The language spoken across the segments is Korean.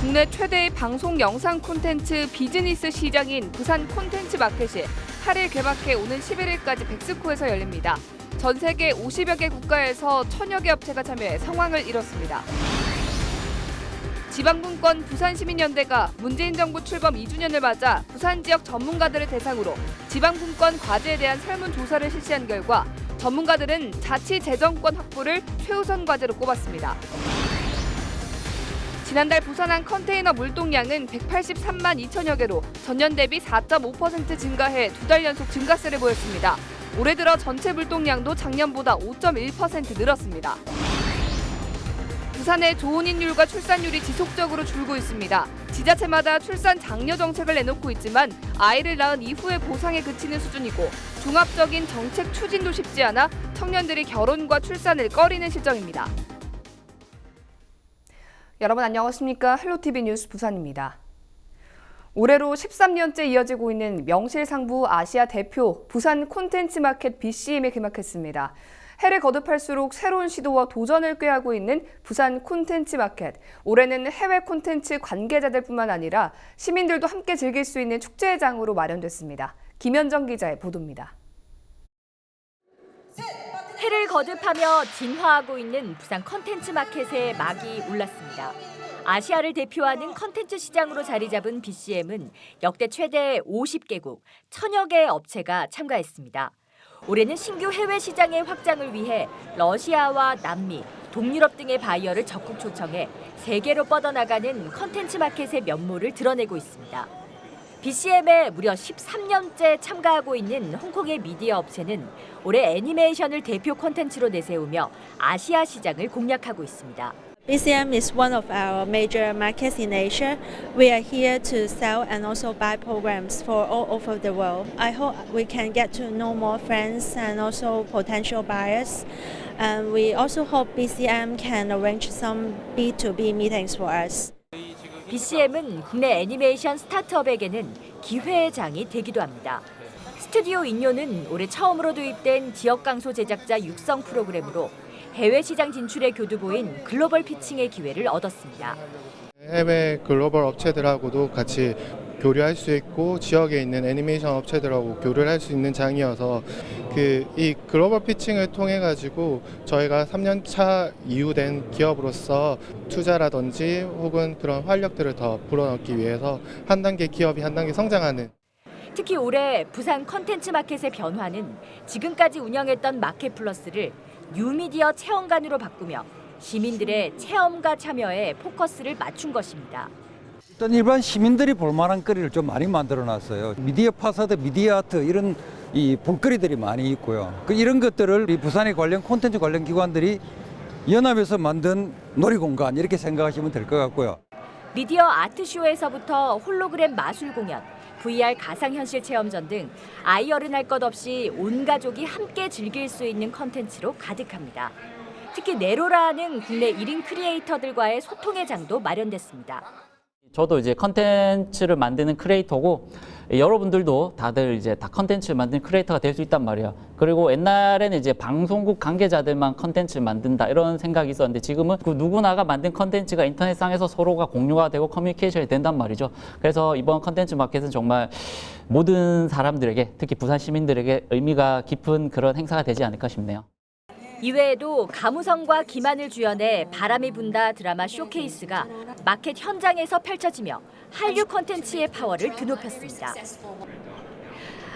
국내 최대의 방송 영상 콘텐츠 비즈니스 시장인 부산 콘텐츠 마켓이 8일 개막해 오는 11일까지 백스코에서 열립니다. 전 세계 50여 개 국가에서 1000여 개 업체가 참여해 성황을 이뤘습니다. 지방분권 부산시민연대가 문재인 정부 출범 2주년을 맞아 부산 지역 전문가들을 대상으로 지방분권 과제에 대한 설문조사를 실시한 결과 전문가들은 자치재정권 확보를 최우선 과제로 꼽았습니다. 지난달 부산항 컨테이너 물동량은 183만 2천여 개로 전년 대비 4.5% 증가해 2달 연속 증가세를 보였습니다. 올해 들어 전체 물동량도 작년보다 5.1% 늘었습니다. 부산의 조혼인율과 출산율이 지속적으로 줄고 있습니다. 지자체마다 출산 장려 정책을 내놓고 있지만 아이를 낳은 이후의 보상에 그치는 수준이고 종합적인 정책 추진도 쉽지 않아 청년들이 결혼과 출산을 꺼리는 실정입니다. 여러분 안녕하십니까? 헬로티비 뉴스 부산입니다. 올해로 13년째 이어지고 있는 명실상부 아시아 대표 부산 콘텐츠 마켓 BCM이 개막했습니다. 해를 거듭할수록 새로운 시도와 도전을 꾀하고 있는 부산 콘텐츠 마켓. 올해는 해외 콘텐츠 관계자들뿐만 아니라 시민들도 함께 즐길 수 있는 축제장으로 마련됐습니다. 김현정 기자의 보도입니다. 해를 거듭하며 진화하고 있는 부산 콘텐츠 마켓의 막이 올랐습니다. 아시아를 대표하는 콘텐츠 시장으로 자리 잡은 BCM은 역대 최대 50개국, 1000여 개의 업체가 참가했습니다. 올해는 신규 해외 시장의 확장을 위해 러시아와 남미, 동유럽 등의 바이어를 적극 초청해 세계로 뻗어나가는 콘텐츠 마켓의 면모를 드러내고 있습니다. BCM에 무려 13년째 참가하고 있는 홍콩의 미디어 업체는 올해 애니메이션을 대표 콘텐츠로 내세우며 아시아 시장을 공략하고 있습니다. BCM is one of our major markets in Asia. We are here to sell and also buy programs for all over the world. I hope we can get to know more friends and also potential buyers. And we also hope BCM can arrange some B2B meetings for us. BCM은 국내 애니메이션 스타트업에게는 기회의 장이 되기도 합니다. 스튜디오 인요는 올해 처음으로 도입된 지역 강소 제작자 육성 프로그램으로 해외 시장 진출의 교두보인 글로벌 피칭의 기회를 얻었습니다. 해외 글로벌 업체들하고도 같이 교류할 수 있고 지역에 있는 애니메이션 업체들하고 교류를 할 수 있는 장이어서 이 글로벌 피칭을 통해 가지고 저희가 3년 차 이후된 기업으로서 투자라든지 혹은 그런 활력들을 더 불어넣기 위해서 한 단계 기업이 한 단계 성장하는. 특히 올해 부산 콘텐츠 마켓의 변화는 지금까지 운영했던 마켓 플러스를 뉴미디어 체험관으로 바꾸며 시민들의 체험과 참여에 포커스를 맞춘 것입니다. 일단 일반 시민들이 볼 만한 거리를 좀 많이 만들어놨어요. 미디어 파사드, 미디어 아트 이런 이 볼거리들이 많이 있고요. 이런 것들을 이 부산의 관련 콘텐츠 관련 기관들이 연합해서 만든 놀이공간 이렇게 생각하시면 될 것 같고요. 미디어 아트쇼에서부터 홀로그램 마술 공연, VR 가상현실 체험전 등 아이 어른 할 것 없이 온 가족이 함께 즐길 수 있는 컨텐츠로 가득합니다. 특히 네로라는 국내 1인 크리에이터들과의 소통의 장도 마련됐습니다. 저도 이제 컨텐츠를 만드는 크리에이터고 여러분들도 다들 이제 다 컨텐츠를 만드는 크리에이터가 될 수 있단 말이에요. 그리고 옛날에는 이제 방송국 관계자들만 컨텐츠를 만든다 이런 생각이 있었는데 지금은 그 누구나가 만든 컨텐츠가 인터넷상에서 서로가 공유가 되고 커뮤니케이션이 된단 말이죠. 그래서 이번 컨텐츠 마켓은 정말 모든 사람들에게 특히 부산 시민들에게 의미가 깊은 그런 행사가 되지 않을까 싶네요. 이외에도 가무성과 김한을 주연해 바람이 분다 드라마 쇼케이스가 마켓 현장에서 펼쳐지며 한류 콘텐츠의 파워를 드높였습니다.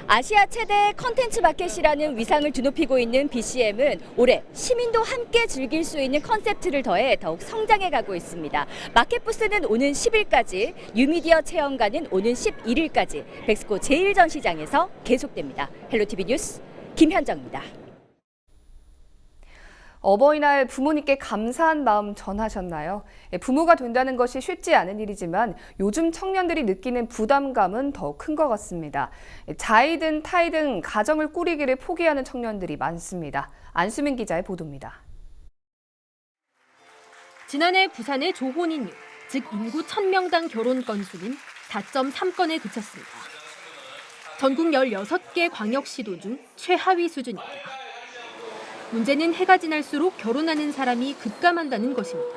아시아 최대 컨텐츠 마켓이라는 위상을 드높이고 있는 BCM은 올해 시민도 함께 즐길 수 있는 컨셉트를 더해 더욱 성장해가고 있습니다. 마켓 부스는 오는 10일까지, 뉴미디어 체험관은 오는 11일까지 백스코 제1전시장에서 계속됩니다. 헬로티비 뉴스 김현정입니다. 어버이날 부모님께 감사한 마음 전하셨나요? 부모가 된다는 것이 쉽지 않은 일이지만 요즘 청년들이 느끼는 부담감은 더 큰 것 같습니다. 자이든 타이든 가정을 꾸리기를 포기하는 청년들이 많습니다. 안수민 기자의 보도입니다. 지난해 부산의 조혼인율, 즉 인구 1000명당 결혼 건수는 4.3건에 그쳤습니다. 전국 16개 광역시도 중 최하위 수준입니다. 문제는 해가 지날수록 결혼하는 사람이 급감한다는 것입니다.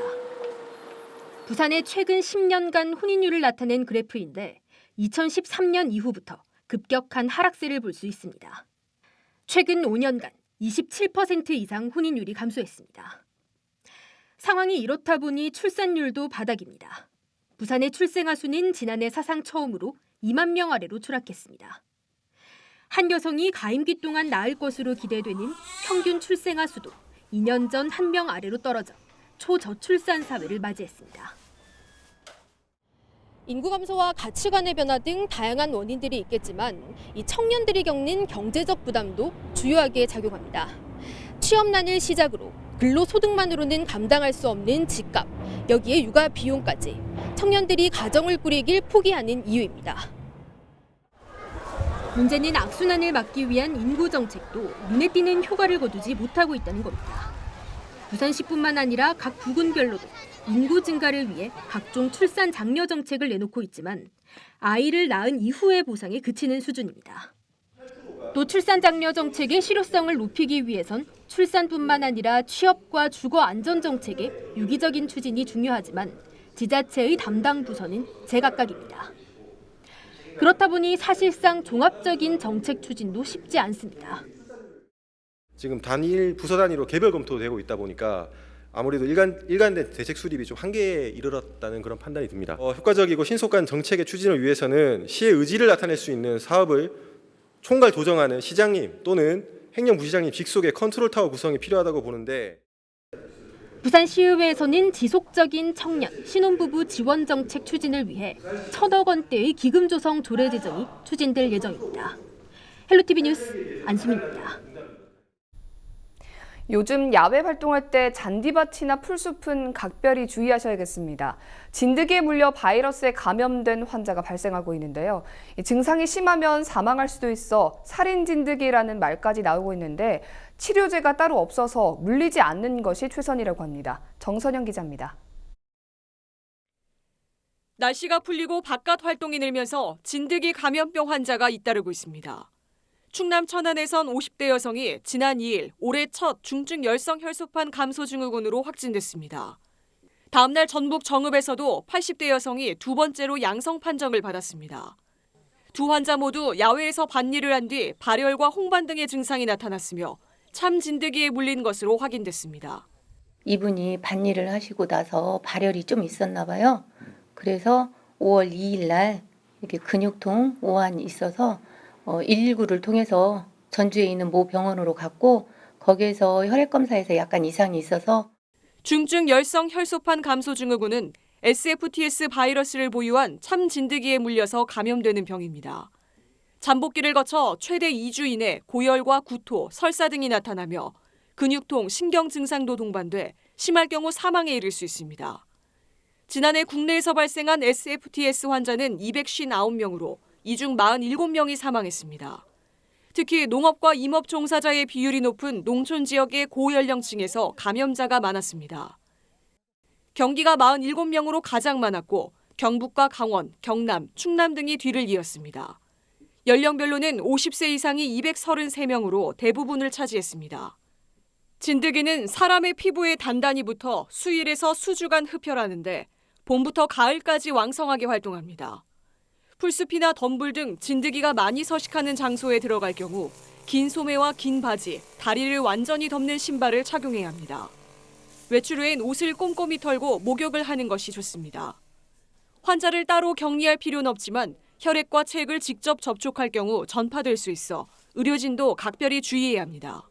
부산의 최근 10년간 혼인율을 나타낸 그래프인데 2013년 이후부터 급격한 하락세를 볼 수 있습니다. 최근 5년간 27% 이상 혼인율이 감소했습니다. 상황이 이렇다 보니 출산율도 바닥입니다. 부산의 출생아 수는 지난해 사상 처음으로 2만 명 아래로 추락했습니다. 한 여성이 가임기 동안 낳을 것으로 기대되는 평균 출생아 수도 2년 전 1명 아래로 떨어져 초저출산 사회를 맞이했습니다. 인구 감소와 가치관의 변화 등 다양한 원인들이 있겠지만 이 청년들이 겪는 경제적 부담도 주요하게 작용합니다. 취업난을 시작으로 근로소득만으로는 감당할 수 없는 집값, 여기에 육아 비용까지 청년들이 가정을 꾸리길 포기하는 이유입니다. 문제는 악순환을 막기 위한 인구 정책도 눈에 띄는 효과를 거두지 못하고 있다는 겁니다. 부산시뿐만 아니라 각 부군별로도 인구 증가를 위해 각종 출산 장려 정책을 내놓고 있지만 아이를 낳은 이후의 보상에 그치는 수준입니다. 또 출산 장려 정책의 실효성을 높이기 위해선 출산뿐만 아니라 취업과 주거 안전 정책의 유기적인 추진이 중요하지만 지자체의 담당 부서는 제각각입니다. 그렇다 보니 사실상 종합적인 정책 추진도 쉽지 않습니다. 지금 단일 부서 단위로 개별 검토되고 있다 보니까 아무래도 일관된 대책 수립이 좀 한계에 이르렀다는 그런 판단이 듭니다. 효과적이고 신속한 정책의 추진을 위해서는 시의 의지를 나타낼 수 있는 사업을 총괄 도정하는 시장님 또는 행정부시장님 직속의 컨트롤타워 구성이 필요하다고 보는데 부산시의회에서는 지속적인 청년, 신혼부부 지원 정책 추진을 위해 1,000억 원대의 기금 조성 조례 제정이 추진될 예정입니다. 헬로티비 뉴스 안수민입니다. 요즘 야외 활동할 때 잔디밭이나 풀숲은 각별히 주의하셔야겠습니다. 진드기에 물려 바이러스에 감염된 환자가 발생하고 있는데요. 증상이 심하면 사망할 수도 있어 살인 진드기라는 말까지 나오고 있는데 치료제가 따로 없어서 물리지 않는 것이 최선이라고 합니다. 정선영 기자입니다. 날씨가 풀리고 바깥 활동이 늘면서 진드기 감염병 환자가 잇따르고 있습니다. 충남 천안에선 50대 여성이 지난 2일 올해 첫 중증 열성 혈소판 감소 증후군으로 확진됐습니다. 다음 날 전북 정읍에서도 80대 여성이 두 번째로 양성 판정을 받았습니다. 두 환자 모두 야외에서 밭일을 한 뒤 발열과 홍반 등의 증상이 나타났으며 참 진드기에 물린 것으로 확인됐습니다. 이분이 밭일을 하시고 나서 발열이 좀 있었나 봐요. 그래서 5월 2일 날 이렇게 근육통, 오한이 있어서 119를 통해서 전주에 있는 모 병원으로 갔고 거기에서 혈액검사에서 약간 이상이 있어서 중증 열성 혈소판 감소 증후군은 SFTS 바이러스를 보유한 참 진드기에 물려서 감염되는 병입니다. 잠복기를 거쳐 최대 2주 이내 고열과 구토, 설사 등이 나타나며 근육통, 신경 증상도 동반돼 심할 경우 사망에 이를 수 있습니다. 지난해 국내에서 발생한 SFTS 환자는 259명으로 이 중 47명이 사망했습니다. 특히 농업과 임업 종사자의 비율이 높은 농촌 지역의 고연령층에서 감염자가 많았습니다. 경기가 47명으로 가장 많았고 경북과 강원, 경남, 충남 등이 뒤를 이었습니다. 연령별로는 50세 이상이 233명으로 대부분을 차지했습니다. 진드기는 사람의 피부에 단단히 붙어 수일에서 수주간 흡혈하는데 봄부터 가을까지 왕성하게 활동합니다. 풀숲이나 덤불 등 진드기가 많이 서식하는 장소에 들어갈 경우 긴 소매와 긴 바지, 다리를 완전히 덮는 신발을 착용해야 합니다. 외출 후엔 옷을 꼼꼼히 털고 목욕을 하는 것이 좋습니다. 환자를 따로 격리할 필요는 없지만 혈액과 체액을 직접 접촉할 경우 전파될 수 있어 의료진도 각별히 주의해야 합니다.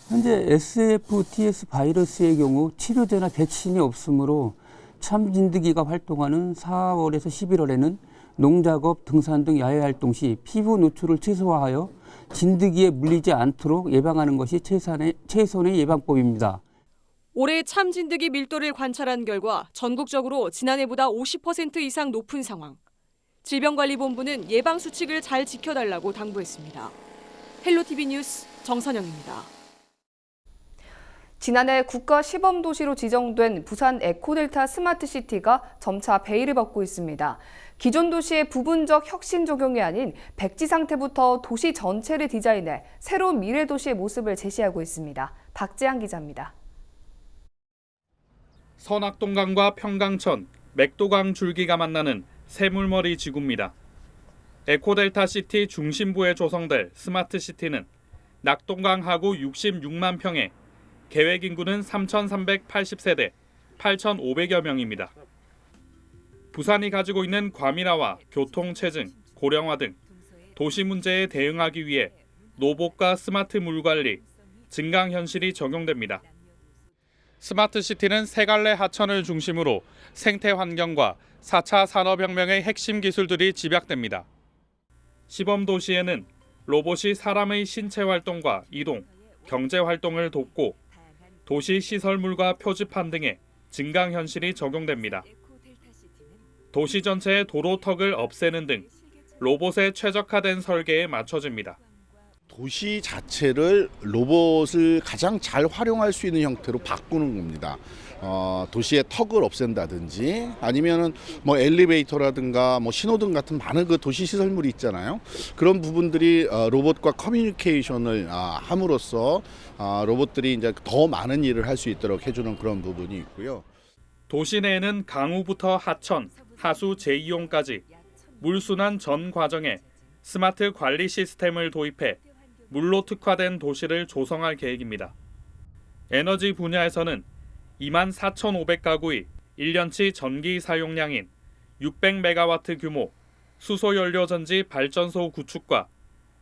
현재 SFTS 바이러스의 경우 치료제나 백신이 없으므로 참 진드기가 활동하는 4월에서 11월에는 농작업, 등산 등 야외 활동 시 피부 노출을 최소화하여 진드기에 물리지 않도록 예방하는 것이 최선의 예방법입니다. 올해 참 진드기 밀도를 관찰한 결과 전국적으로 지난해보다 50% 이상 높은 상황. 질병관리본부는 예방 수칙을 잘 지켜달라고 당부했습니다. 헬로티비 뉴스 정선영입니다. 지난해 국가 시범도시로 지정된 부산 에코델타 스마트시티가 점차 베일을 벗고 있습니다. 기존 도시의 부분적 혁신 적용이 아닌 백지 상태부터 도시 전체를 디자인해 새로운 미래 도시의 모습을 제시하고 있습니다. 박재한 기자입니다. 선악동강과 평강천, 맥도강 줄기가 만나는 새물머리 지구입니다. 에코델타 시티 중심부에 조성될 스마트시티는 낙동강 하구 66만 평에 계획 인구는 3,380세대, 8,500여 명입니다. 부산이 가지고 있는 과밀화와 교통체증, 고령화 등 도시 문제에 대응하기 위해 로봇과 스마트 물관리, 증강현실이 적용됩니다. 스마트시티는 세 갈래 하천을 중심으로 생태 환경과 4차 산업혁명의 핵심 기술들이 집약됩니다. 시범도시에는 로봇이 사람의 신체 활동과 이동, 경제 활동을 돕고 도시 시설물과 표지판 등의 증강현실이 적용됩니다. 도시 전체의 도로턱을 없애는 등 로봇의 최적화된 설계에 맞춰집니다. 도시 자체를 로봇을 가장 잘 활용할 수 있는 형태로 바꾸는 겁니다. 도시의 턱을 없앤다든지 아니면은 뭐 엘리베이터라든가 뭐 신호등 같은 많은 그 도시 시설물이 있잖아요. 그런 부분들이 로봇과 커뮤니케이션을 함으로써 로봇들이 이제 더 많은 일을 할 수 있도록 해주는 그런 부분이 있고요. 도시 내에는 강우부터 하천, 하수 재이용까지 물순환 전 과정에 스마트 관리 시스템을 도입해 물로 특화된 도시를 조성할 계획입니다. 에너지 분야에서는 24,500가구의 1년치 전기 사용량인 600메가와트 규모 수소연료전지 발전소 구축과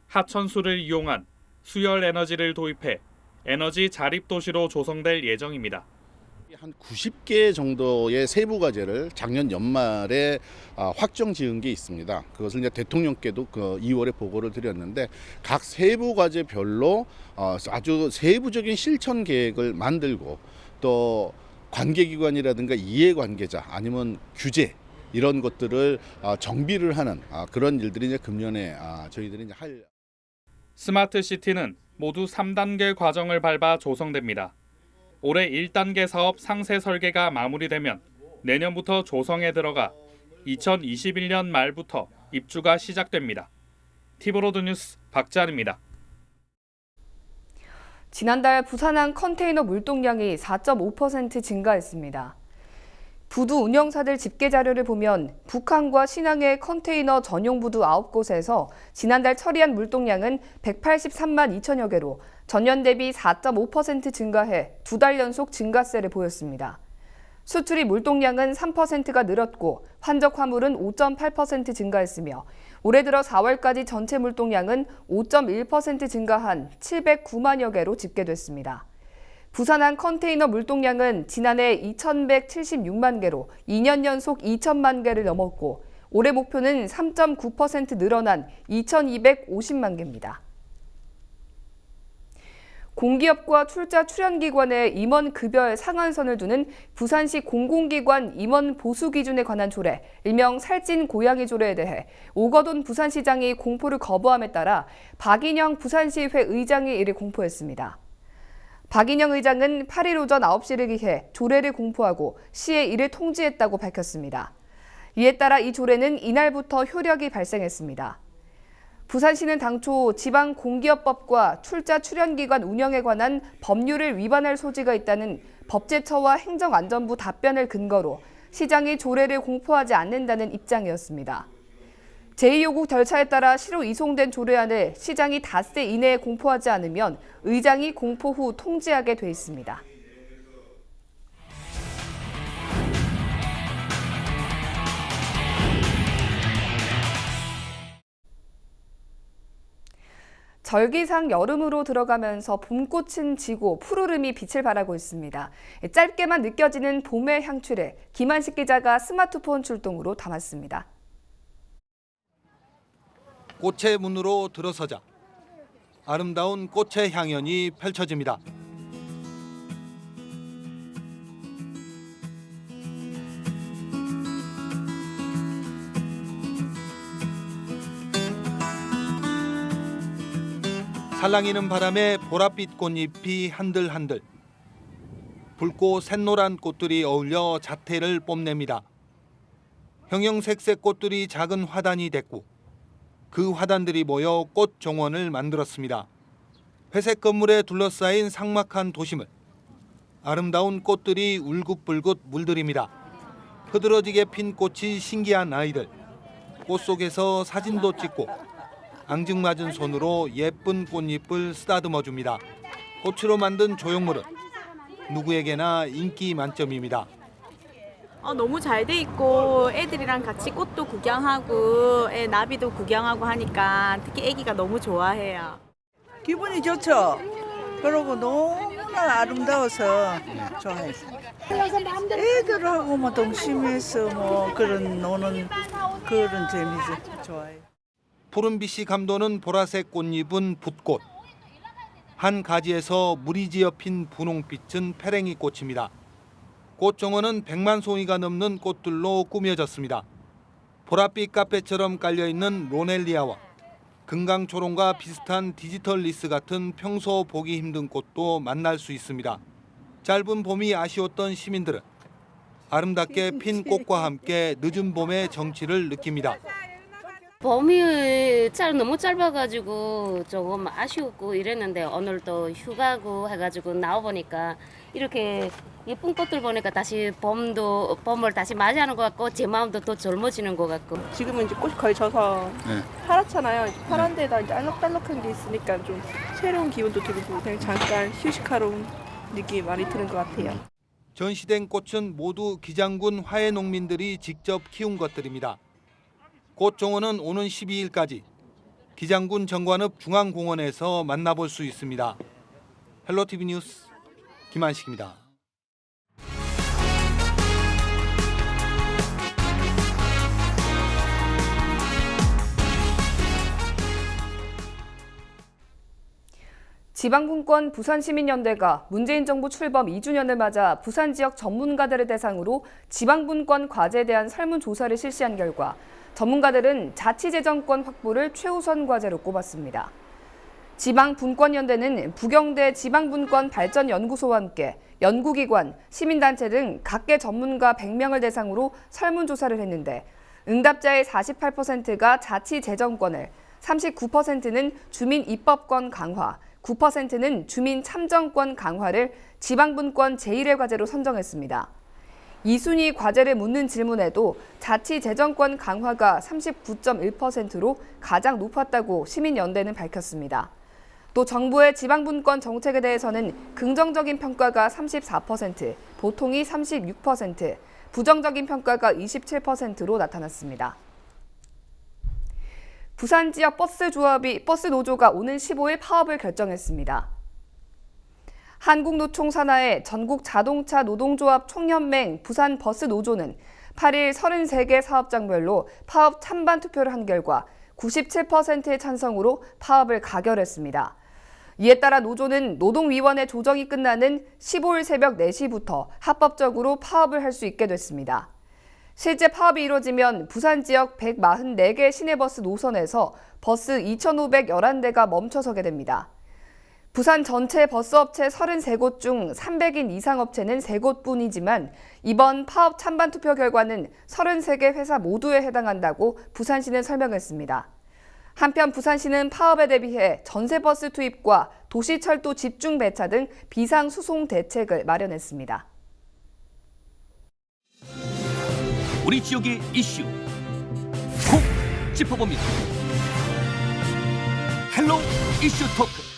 하천수를 이용한 수열 에너지를 도입해 에너지 자립도시로 조성될 예정입니다. 한 90개 정도의 세부 과제를 작년 연말에 확정 지은 게 있습니다. 그것을 이제 대통령께도 그 2월에 보고를 드렸는데 각 세부 과제별로 아주 세부적인 실천 계획을 만들고 또 관계기관이라든가 이해관계자 아니면 규제 이런 것들을 정비를 하는 그런 일들이 이제 금년에 저희들이 이제 할. 스마트 시티는 모두 3단계 과정을 밟아 조성됩니다. 올해 1단계 사업 상세 설계가 마무리되면 내년부터 조성에 들어가 2021년 말부터 입주가 시작됩니다. 티브로드 뉴스 박재환입니다. 지난달 부산항 컨테이너 물동량이 4.5% 증가했습니다. 부두 운영사들 집계 자료를 보면 북항과 신항의 컨테이너 전용 부두 9곳에서 지난달 처리한 물동량은 183만 2천여 개로 전년 대비 4.5% 증가해 2달 연속 증가세를 보였습니다. 수출입 물동량은 3%가 늘었고 환적 화물은 5.8% 증가했으며 올해 들어 4월까지 전체 물동량은 5.1% 증가한 709만여 개로 집계됐습니다. 부산항 컨테이너 물동량은 지난해 2,176만 개로 2년 연속 2천만 개를 넘었고 올해 목표는 3.9% 늘어난 2,250만 개입니다. 공기업과 출자 출연기관의 임원 급여의 상한선을 두는 부산시 공공기관 임원 보수 기준에 관한 조례, 일명 살찐 고양이 조례에 대해 오거돈 부산시장이 공포를 거부함에 따라 박인영 부산시의회 의장이 이를 공포했습니다. 박인영 의장은 8일 오전 9시를 기해 조례를 공포하고 시에 이를 통지했다고 밝혔습니다. 이에 따라 이 조례는 이날부터 효력이 발생했습니다. 부산시는 당초 지방공기업법과 출자 출연기관 운영에 관한 법률을 위반할 소지가 있다는 법제처와 행정안전부 답변을 근거로 시장이 조례를 공포하지 않는다는 입장이었습니다. 제2요구 절차에 따라 시로 이송된 조례안을 시장이 닷새 이내에 공포하지 않으면 의장이 공포 후 통지하게 돼 있습니다. 절기상 여름으로 들어가면서 봄꽃은 지고 푸르름이 빛을 발하고 있습니다. 짧게만 느껴지는 봄의 향취를 김한식 기자가 스마트폰 출동으로 담았습니다. 꽃의 문으로 들어서자 아름다운 꽃의 향연이 펼쳐집니다. 살랑이는 바람에 보랏빛 꽃잎이 한들한들. 붉고 샛노란 꽃들이 어울려 자태를 뽐냅니다. 형형색색 꽃들이 작은 화단이 됐고 그 화단들이 모여 꽃 정원을 만들었습니다. 회색 건물에 둘러싸인 삭막한 도심을 아름다운 꽃들이 울긋불긋 물들입니다. 흐드러지게 핀 꽃이 신기한 아이들. 꽃 속에서 사진도 찍고 앙증맞은 손으로 예쁜 꽃잎을 쓰다듬어 줍니다. 꽃으로 만든 조형물은 누구에게나 인기 만점입니다. 너무 잘 돼 있고 애들이랑 같이 꽃도 구경하고 나비도 구경하고 하니까 특히 애기가 너무 좋아해요. 기분이 좋죠. 그리고 너무나 아름다워서 좋아했어요. 애들하고 뭐 동심에서 그런 노는 그런 재미죠. 좋아해요. 푸른빛이 감도는 보라색 꽃잎은 붓꽃. 한 가지에서 물이 지어 핀 분홍빛은 페랭이 꽃입니다. 꽃 정원은 100만 송이가 넘는 꽃들로 꾸며졌습니다. 보랏빛 카페처럼 깔려있는 로넬리아와 금강초롱과 비슷한 디지털 리스 같은 평소 보기 힘든 꽃도 만날 수 있습니다. 짧은 봄이 아쉬웠던 시민들은 아름답게 핀 꽃과 함께 늦은 봄의 정취를 느낍니다. 봄이 너무 짧아가지고 조금 아쉬웠고 이랬는데 오늘 또 휴가고 해가지고 나와보니까 이렇게 예쁜 꽃들 보니까 다시 봄을 다시 맞이하는 것 같고 제 마음도 더 젊어지는 것 같고. 지금은 이제 꽃이 거의 져서 파랗잖아요. 파란 데다 이제 알록달록한 게 있으니까 좀 새로운 기분도 들고 그냥 잠깐 휴식하러 온 느낌이 많이 드는 것 같아요. 전시된 꽃은 모두 기장군 화해 농민들이 직접 키운 것들입니다. 꽃 정원은 오는 12일까지 기장군 정관읍 중앙공원에서 만나볼 수 있습니다. 헬로티비 뉴스 김한식입니다. 지방분권 부산시민연대가 문재인 정부 출범 2주년을 맞아 부산 지역 전문가들을 대상으로 지방분권 과제에 대한 설문조사를 실시한 결과 전문가들은 자치재정권 확보를 최우선 과제로 꼽았습니다. 지방분권연대는 부경대 지방분권 발전연구소와 함께 연구기관, 시민단체 등 각계 전문가 100명을 대상으로 설문조사를 했는데 응답자의 48%가 자치재정권을, 39%는 주민입법권 강화, 9%는 주민 참정권 강화를 지방분권 제1의 과제로 선정했습니다. 2순위 과제를 묻는 질문에도 자치재정권 강화가 39.1%로 가장 높았다고 시민연대는 밝혔습니다. 또 정부의 지방분권 정책에 대해서는 긍정적인 평가가 34%, 보통이 36%, 부정적인 평가가 27%로 나타났습니다. 부산 지역 버스 노조가 오는 15일 파업을 결정했습니다. 한국노총 산하의 전국 자동차 노동조합 총연맹 부산 버스 노조는 8일 33개 사업장별로 파업 찬반 투표를 한 결과 97%의 찬성으로 파업을 가결했습니다. 이에 따라 노조는 노동위원회 조정이 끝나는 15일 새벽 4시부터 합법적으로 파업을 할 수 있게 됐습니다. 실제 파업이 이루어지면 부산 지역 144개 시내버스 노선에서 버스 2,511대가 멈춰서게 됩니다. 부산 전체 버스업체 33곳 중 300인 이상 업체는 3곳뿐이지만 이번 파업 찬반 투표 결과는 33개 회사 모두에 해당한다고 부산시는 설명했습니다. 한편 부산시는 파업에 대비해 전세버스 투입과 도시철도 집중 배차 등 비상수송 대책을 마련했습니다. 우리 지역의 이슈 콕 짚어봅니다. 헬로 이슈 토크.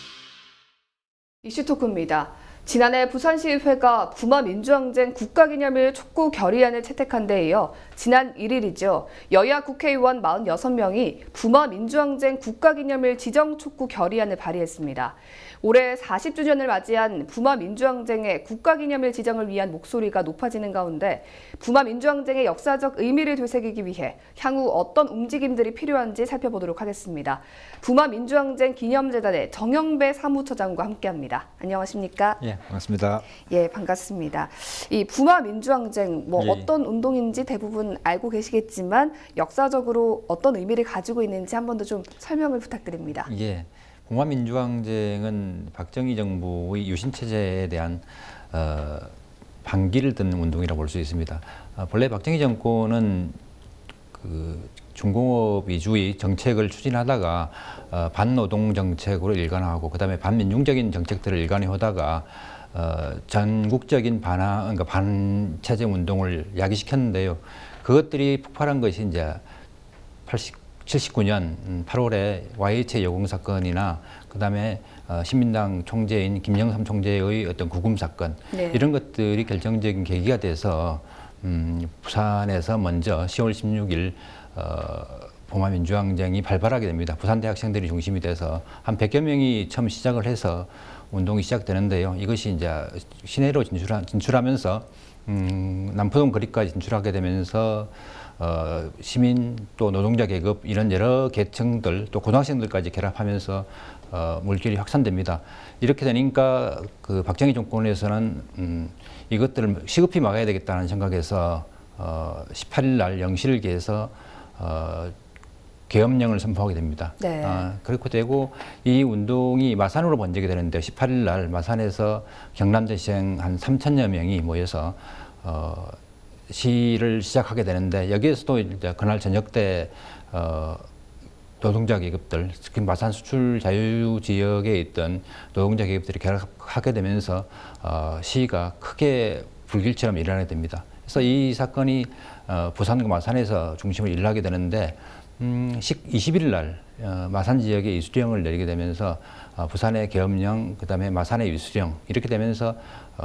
이슈토크입니다. 지난해 부산시의회가 부마민주항쟁 국가기념일 촉구 결의안을 채택한 데 이어 지난 1일이죠. 여야 국회의원 46명이 부마민주항쟁 국가기념일 지정 촉구 결의안을 발의했습니다. 올해 40주년을 맞이한 부마민주항쟁의 국가기념일 지정을 위한 목소리가 높아지는 가운데 부마민주항쟁의 역사적 의미를 되새기기 위해 향후 어떤 움직임들이 필요한지 살펴보도록 하겠습니다. 부마민주항쟁 기념재단의 정영배 사무처장과 함께합니다. 안녕하십니까? 예, 반갑습니다. 예, 반갑습니다. 이 부마민주항쟁 어떤 운동인지 대부분 알고 계시겠지만 역사적으로 어떤 의미를 가지고 있는지 한 번 더 좀 설명을 부탁드립니다. 예. 부마민주항쟁은 박정희 정부의 유신체제에 대한 반기를 듣는 운동이라고 볼 수 있습니다. 본래 박정희 정권은 중공업 위주의 정책을 추진하다가 반노동 정책으로 일관하고 그다음에 반민중적인 정책들을 일관히 하다가 전국적인 그러니까 반체제 운동을 야기시켰는데요. 그것들이 폭발한 것이 이제 79년 8월에 YH의 여공 사건이나 그다음에 신민당 총재인 김영삼 총재의 어떤 구금 사건 네. 이런 것들이 결정적인 계기가 돼서 부산에서 먼저 10월 16일 봉화민주항쟁이 발발하게 됩니다. 부산대 학생들이 중심이 돼서 한 100여 명이 처음 시작을 해서 운동이 시작되는데요. 이것이 이제 시내로 진출하면서 남포동 거리까지 진출하게 되면서 시민 또 노동자 계급 이런 여러 계층들 또 고등학생들까지 결합하면서 물길이 확산됩니다. 이렇게 되니까 그 박정희 정권에서는 이것들을 시급히 막아야 되겠다는 생각에서 18일 날 영시를 기해서 계엄령을 선포하게 됩니다. 네. 그렇게 되고 이 운동이 마산으로 번지게 되는데 18일 날 마산에서 경남대생 한 3,000여 명이 모여서 시위를 시작하게 되는데 여기에서도 이제 그날 저녁 때 노동자 계급들, 특히 마산 수출 자유 지역에 있던 노동자 계급들이 결합하게 되면서 시위가 크게 불길처럼 일어나게 됩니다. 그래서 이 사건이 부산과 마산에서 중심을 일하게 되는데 20일 날 마산 지역에 이수령을 내리게 되면서 부산의 계엄령, 그다음에 마산의 이수령 이렇게 되면서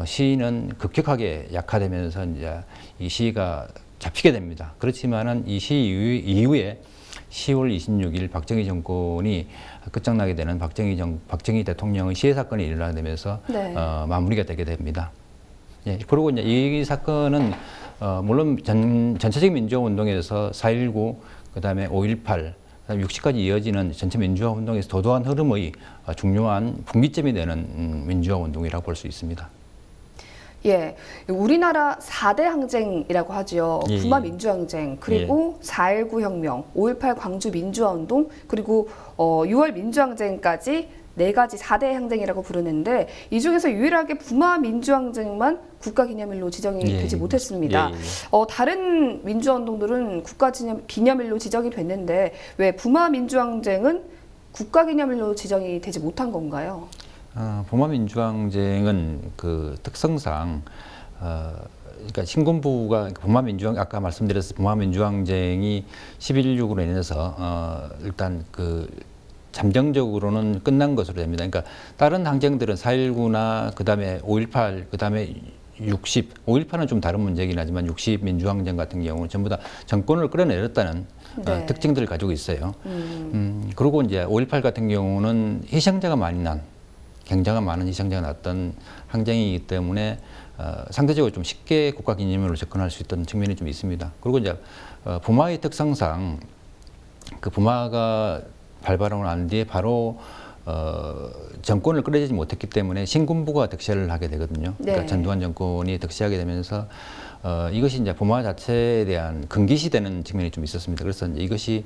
시위는 급격하게 약화되면서 이제 이 시위가 잡히게 됩니다. 그렇지만은 이 시위 이후에 10월 26일 박정희 정권이 끝장나게 되는 박정희 대통령의 시해 사건이 일어나게 되면서 네. 마무리가 되게 됩니다. 예, 그리고 이제 이 사건은 물론 전체적인 민주화 운동에서 4.19 그다음에 5.18 60까지 이어지는 전체 민주화 운동에서 도도한 흐름의 중요한 분기점이 되는 민주화 운동이라고 볼 수 있습니다. 예, 우리나라 4대 항쟁이라고 하죠. 예, 부마 민주항쟁, 그리고 4.19 혁명, 5.18 광주 민주화 운동, 그리고 6월 민주항쟁까지 4가지 4대 항쟁이라고 부르는데 이 중에서 유일하게 부마 민주항쟁만 국가기념일로 지정이 되지 못했습니다. 다른 민주화운동들은 국가기념일로 지정이 됐는데 왜 부마 민주항쟁은 국가기념일로 지정이 되지 못한 건가요? 부마민주항쟁은 그 특성상 그러니까 신군부가 부마민주항 아까 말씀드렸을 부마민주항쟁이 11.6으로 인해서 일단 그 잠정적으로는 끝난 것으로 됩니다. 그러니까 다른 항쟁들은 4.19나 그다음에 5.18 그다음에 60, 5.18은 좀 다른 문제이긴 하지만 60 민주항쟁 같은 경우는 전부 다 정권을 끌어내렸다는 네. 특징들을 가지고 있어요. 그리고 이제 5.18 같은 경우는 희생자가 많이 난 굉장히 많은 희생자가 났던 항쟁이기 때문에 상대적으로 좀 쉽게 국가기념일로 접근할 수 있던 측면이 좀 있습니다. 그리고 이제 부마의 특성상 그 부마가 발발하고 난 뒤에 바로 정권을 끌어내지 못했기 때문에 신군부가 득세를 하게 되거든요. 네. 그러니까 전두환 정권이 득세하게 되면서 이것이 이제 부마 자체에 대한 금기시되는 측면이 좀 있었습니다. 그래서 이제 이것이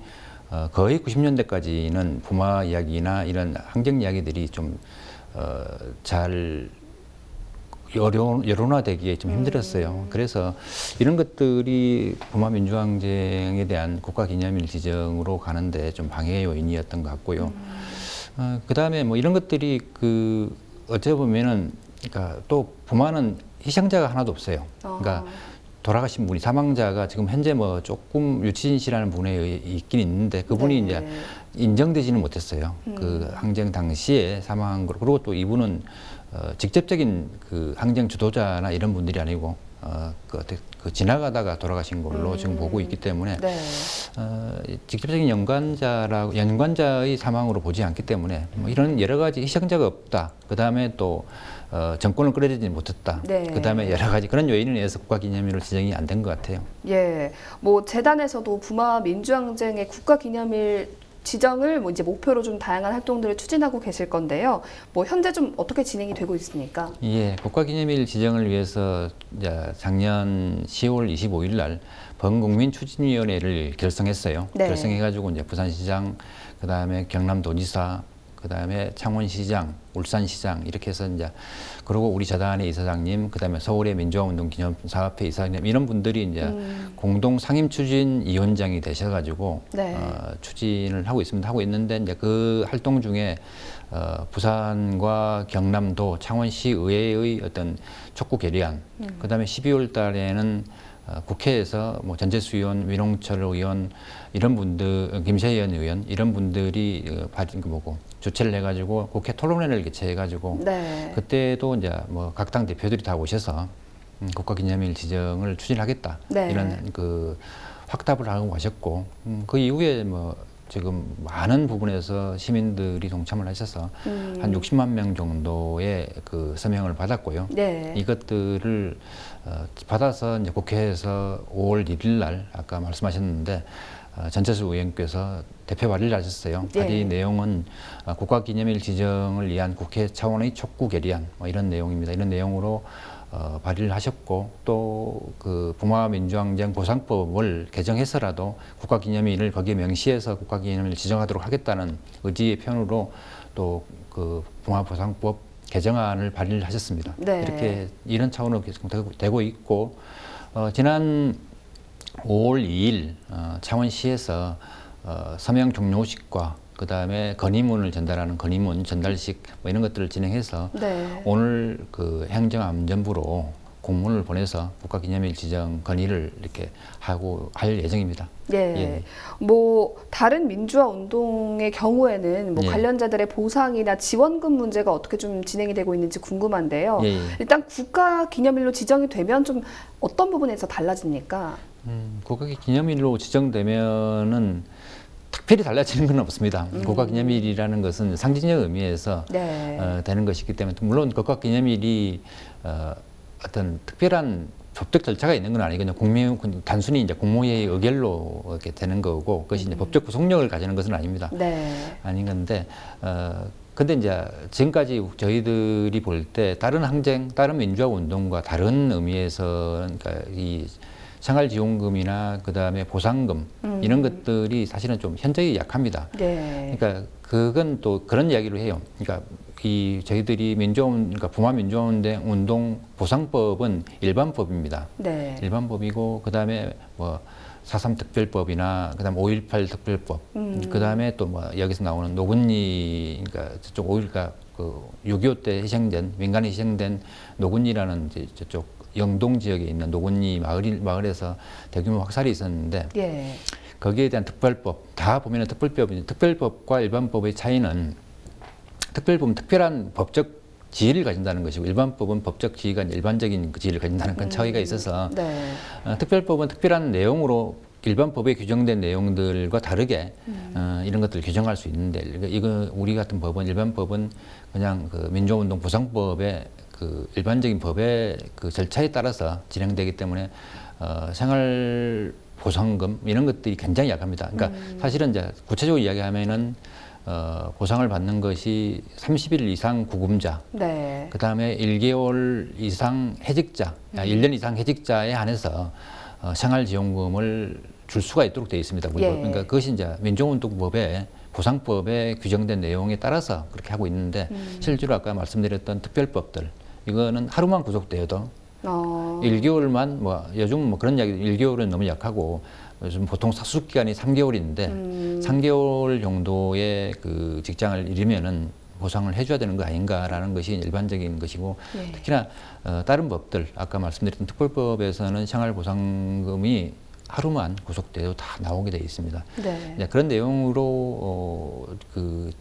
거의 90년대까지는 부마 이야기나 이런 항쟁 이야기들이 좀 잘 여론화되기에 좀 힘들었어요. 그래서 이런 것들이 부마 민주항쟁에 대한 국가기념일 지정으로 가는데 좀 방해 요인이었던 것 같고요. 그 다음에 뭐 이런 것들이 그 어찌 보면은 그러니까 또 부마는 희생자가 하나도 없어요. 그러니까 돌아가신 분이 사망자가 지금 현재 뭐 조금 유치진 씨라는 분에 있긴 있는데 그분이 네. 이제 인정되지는 못했어요. 그 항쟁 당시에 사망한 거. 그리고 또 이분은 직접적인 그 항쟁 주도자나 이런 분들이 아니고 그 지나가다가 돌아가신 걸로 지금 보고 있기 때문에 네. 직접적인 연관자의 사망으로 보지 않기 때문에 뭐 이런 여러 가지 희생자가 없다. 그 다음에 또 정권을 끌어내지 못했다. 네. 그 다음에 여러 가지 그런 요인에 의해서 국가기념일로 지정이 안 된 것 같아요. 예, 뭐 재단에서도 부마 민주항쟁의 국가기념일 지정을 뭐 이제 목표로 좀 다양한 활동들을 추진하고 계실 건데요. 뭐 현재 좀 어떻게 진행이 되고 있습니까? 예, 국가기념일 지정을 위해서 이제 작년 10월 25일 날 범국민추진위원회를 결성했어요. 네. 결성해가지고 이제 부산시장, 그 다음에 경남도지사, 그다음에 창원시장, 울산시장 이렇게 해서 이제 그리고 우리 재단의 이사장님, 그다음에 서울의 민주화운동 기념사업회 이사장님 이런 분들이 이제 공동 상임 추진 위원장이 되셔가지고 네. 추진을 하고 있습니다. 하고 있는데 이제 그 활동 중에 부산과 경남도 창원시 의회의 어떤 촉구 결의안, 그다음에 12월 달에는 국회에서 뭐 전재수 의원, 민홍철 의원 이런 분들, 김세현 의원 이런 분들이 주최를 해가지고 국회 토론회를 개최해가지고 네. 그때도 이제 뭐 각 당 대표들이 다 오셔서 국가기념일 지정을 추진하겠다 네. 이런 그 확답을 하고 가셨고 그 이후에 뭐 지금 많은 부분에서 시민들이 동참을 하셔서 한 60만 명 정도의 그 서명을 받았고요. 네. 이것들을 받아서 이제 국회에서 5월 1일 날 아까 말씀하셨는데 전재수 의원께서 대표 발의를 하셨어요. 네. 발의 내용은 국가기념일 지정을 위한 국회 차원의 촉구 결의안 뭐 이런 내용입니다. 이런 내용으로 발의를 하셨고 또 그 부마민주항쟁 보상법을 개정해서라도 국가기념일을 거기에 명시해서 국가기념일을 지정하도록 하겠다는 의지의 표현으로 또 그 부마보상법 개정안을 발의를 하셨습니다. 네. 이렇게 이런 차원으로 계속 되고 있고 지난 5월 2일 창원시에서 서명 종료식과 그 다음에 건의문을 전달하는 건의문 전달식 뭐 이런 것들을 진행해서 네. 오늘 그 행정안전부로 공문을 보내서 국가기념일 지정 건의를 이렇게 할 예정입니다. 예. 예. 뭐 다른 민주화 운동의 경우에는 뭐 예. 관련자들의 보상이나 지원금 문제가 어떻게 좀 진행이 되고 있는지 궁금한데요. 예. 일단 국가기념일로 지정이 되면 좀 어떤 부분에서 달라집니까? 국가기념일로 지정되면은 특별히 달라지는 건 없습니다. 국가기념일이라는 것은 상징적 의미에서 네. 되는 것이기 때문에 물론 국가기념일이 어떤 특별한 법적 절차가 있는 건 아니거든요. 단순히 이제 국무회의 의결로 이렇게 되는 거고 그것이 이제 법적 구속력을 가지는 것은 아닙니다. 네. 아닌 건데 근데 이제 지금까지 저희들이 볼 때 다른 항쟁, 다른 민주화 운동과 다른 의미에서 그러니까 이 생활지원금이나 그다음에 보상금 이런 것들이 사실은 좀 현저히 약합니다. 네. 그러니까 그건 또 그런 이야기를 해요. 그러니까 이 저희들이 그러니까 부마민주화운동 보상법은 일반법입니다. 네. 일반법이고 그다음에 뭐 4.3 특별법이나 그다음 5.18 특별법, 그다음에 또 뭐 여기서 나오는 노군니 그러니까 저쪽 5.18 그 6.25 때 희생된 민간에 희생된 노군니라는 이제 저쪽 영동 지역에 있는 노군니 마을에서 대규모 학살이 있었는데 예. 거기에 대한 특별법 다 보면은 특별법과 일반법의 차이는 특별법은 특별한 법적 지위를 가진다는 것이고 일반법은 법적 지위가 일반적인 지위를 가진다는 건 차이가 있어서 네. 특별법은 특별한 내용으로 일반법에 규정된 내용들과 다르게 이런 것들을 규정할 수 있는데 이거 우리 같은 법은 일반법은 그냥 그 민주화운동 보상법의 그 일반적인 법의 그 절차에 따라서 진행되기 때문에 생활 보상금 이런 것들이 굉장히 약합니다. 그러니까 사실은 이제 구체적으로 이야기하면은 보상을 받는 것이 30일 이상 구금자, 네. 그 다음에 1개월 이상 해직자, 1년 이상 해직자에 한해서 생활지원금을 줄 수가 있도록 되어 있습니다. 예. 그러니까 그것이 이제 민주운동법에 보상법에 규정된 내용에 따라서 그렇게 하고 있는데 실제로 아까 말씀드렸던 특별법들 이거는 하루만 구속되어도 1개월만 뭐 요즘 뭐 그런 이야기 1개월은 너무 약하고 요즘 보통 수습 기간이 3개월인데 3개월 정도의 그 직장을 잃으면은 보상을 해줘야 되는 거 아닌가라는 것이 일반적인 것이고 예. 특히나 다른 법들 아까 말씀드렸던 특별법에서는 생활보상금이 하루만 구속돼도 다 나오게 돼 있습니다. 네. 그런 내용으로 그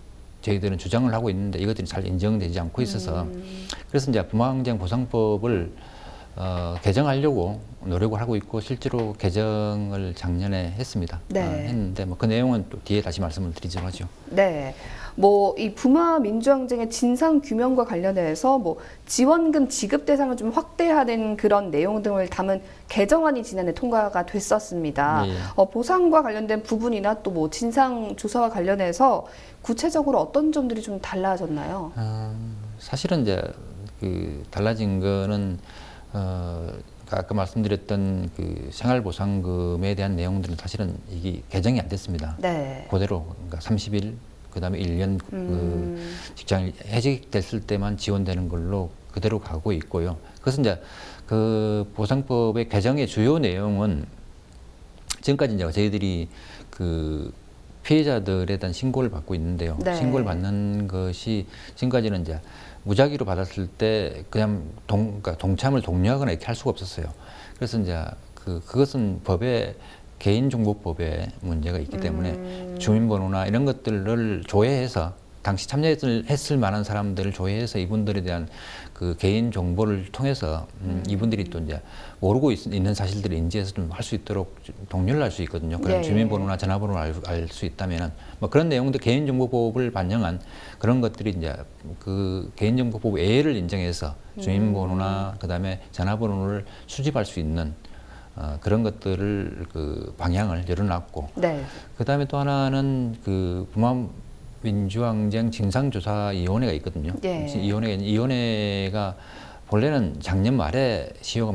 저희들은 주장을 하고 있는데 이것들이 잘 인정되지 않고 있어서 그래서 이제 부마항쟁 보상법을 개정하려고 노력을 하고 있고 실제로 개정을 작년에 했습니다. 네. 했는데 뭐 그 내용은 또 뒤에 다시 말씀을 드리도록 하죠. 네. 뭐 이 부마 민주항쟁의 진상 규명과 관련해서 뭐 지원금 지급 대상을 좀 확대하는 그런 내용 등을 담은 개정안이 지난해 통과가 됐었습니다. 예. 보상과 관련된 부분이나 또 뭐 진상 조사와 관련해서 구체적으로 어떤 점들이 좀 달라졌나요? 사실은 이제 그 달라진 거는 아까 말씀드렸던 그 생활보상금에 대한 내용들은 사실은 이게 개정이 안 됐습니다. 네. 그대로 그러니까 30일 그다음에 1년 직장을 해직됐을 때만 지원되는 걸로 그대로 가고 있고요. 그것은 이제 그 보상법의 개정의 주요 내용은 지금까지 이제 저희들이 그 피해자들에 대한 신고를 받고 있는데요. 네. 신고를 받는 것이 지금까지는 이제 무작위로 받았을 때 그냥 그러니까 동참을 독려하거나 이렇게 할 수가 없었어요. 그래서 이제 그것은 법에 개인정보법에 문제가 있기 때문에 주민번호나 이런 것들을 조회해서 당시 참여했을 만한 사람들을 조회해서 이분들에 대한 그 개인 정보를 통해서 이분들이 또 이제 모르고 있는 사실들을 인지해서 좀 할 수 있도록 독려를 할 수 있거든요. 그런 네. 주민번호나 전화번호를 알 수 있다면은 뭐 그런 내용들 개인정보법을 반영한 그런 것들이 이제 그 개인정보법 외를 인정해서 주민번호나 그다음에 전화번호를 수집할 수 있는 그런 것들을 그 방향을 열어놨고, 네. 그다음에 또 하나는 그 부마민주항쟁 진상조사위원회가 있거든요. 예. 이원회가 본래는 작년 말에 시효가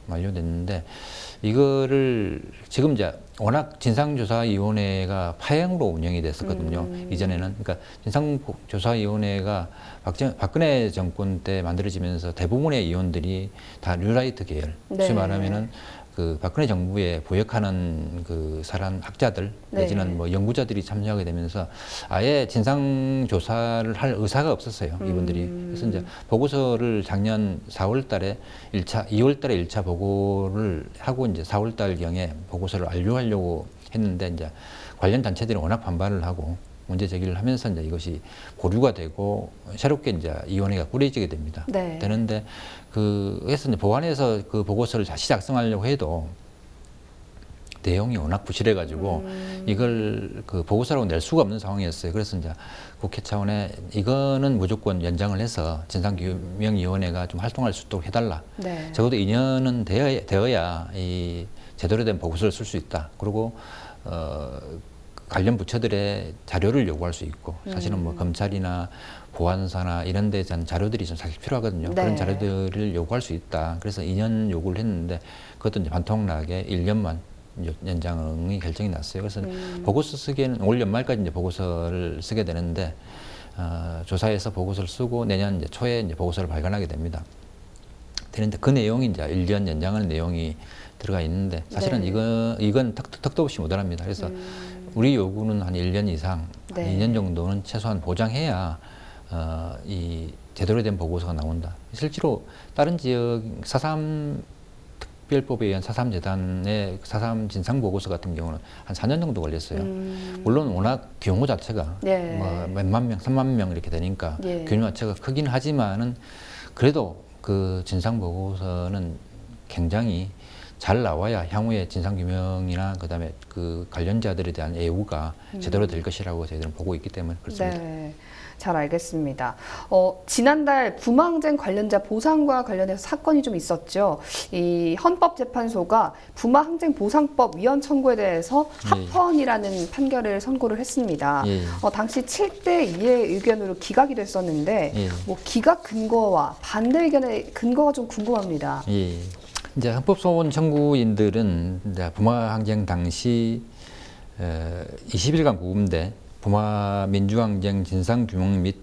만료됐는데 이거를 지금 이제 워낙 진상조사위원회가 파행으로 운영이 됐었거든요. 이전에는. 그러니까 진상조사위원회가 박근혜 정권 때 만들어지면서 대부분의 위원들이 다 뉴라이트 계열. 네. 소위 말하면은 그 박근혜 정부에 부역하는 그 사람 학자들 내지는 뭐 연구자들이 참여하게 되면서 아예 진상 조사를 할 의사가 없었어요. 이분들이. 그래서 이제 보고서를 작년 2월 달에 1차 보고를 하고 이제 4월 달 경에 보고서를 완료하려고 했는데 이제 관련 단체들이 워낙 반발을 하고 문제 제기를 하면서 이제 이것이 보류가 되고 새롭게 이제 위원회가 꾸려지게 됩니다. 네. 되는데 그래서 이제 보완해서 그 보고서를 다시 작성하려고 해도 내용이 워낙 부실해가지고 이걸 그 보고서라고 낼 수가 없는 상황이었어요. 그래서 이제 국회 차원에 이거는 무조건 연장을 해서 진상규명위원회가 좀 활동할 수 있도록 해달라. 네. 적어도 2년은 되어야 이 제대로 된 보고서를 쓸 수 있다. 그리고 관련 부처들의 자료를 요구할 수 있고, 사실은 뭐 검찰이나 보안사나 이런 데에 대한 자료들이 좀 사실 필요하거든요. 네. 그런 자료들을 요구할 수 있다. 그래서 2년 요구를 했는데 그것도 이제 반통락에 1년만 연장이 결정이 났어요. 그래서 보고서 쓰기에는 올 연말까지 이제 보고서를 쓰게 되는데 조사해서 보고서를 쓰고 내년 이제 초에 이제 보고서를 발간하게 됩니다. 되는데 그 내용이 이제 1년 연장하는 내용이 들어가 있는데 사실은 네. 이건 턱도 없이 못합니다. 그래서 우리 요구는 한 1년 이상, 네. 2년 정도는 최소한 보장해야 이 제대로 된 보고서가 나온다. 실제로 다른 지역 4.3 특별법에 의한 4.3 재단의 4.3 진상 보고서 같은 경우는 한 4년 정도 걸렸어요. 물론 워낙 규모 자체가 예. 뭐 몇만 명, 3만 명 이렇게 되니까 예. 규모 자체가 크긴 하지만은 그래도 그 진상 보고서는 굉장히 잘 나와야 향후에 진상규명이나 그다음에 그 관련자들에 대한 예우가 제대로 될 것이라고 저희들은 보고 있기 때문에 그렇습니다. 네. 잘 알겠습니다. 지난달 부마항쟁 관련자 보상과 관련해서 사건이 좀 있었죠. 이 헌법재판소가 부마항쟁 보상법 위헌 청구에 대해서 합헌이라는 판결을 선고를 했습니다. 예. 당시 7대2의 의견으로 기각이 됐었는데 예. 뭐 기각 근거와 반대 의견의 근거가 좀 궁금합니다. 예. 이제 헌법소원 청구인들은 이제 부마항쟁 당시 20일간 구금돼 부마 민주항쟁 진상규명 및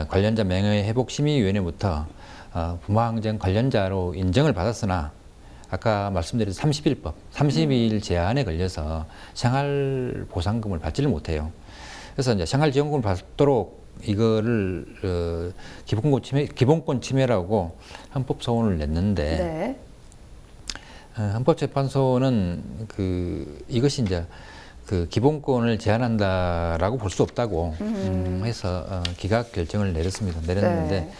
관련자 명예회복심의위원회부터 부마항쟁 관련자로 인정을 받았으나 아까 말씀드린 30일법, 30일 제한에 걸려서 생활보상금을 받지를 못해요. 그래서 이제 생활지원금을 받도록 이거를 기본권 침해라고 헌법소원을 냈는데 네. 헌법재판소는 이것이 이제 그 기본권을 제한한다라고 볼 수 없다고 해서 기각 결정을 내렸는데 네.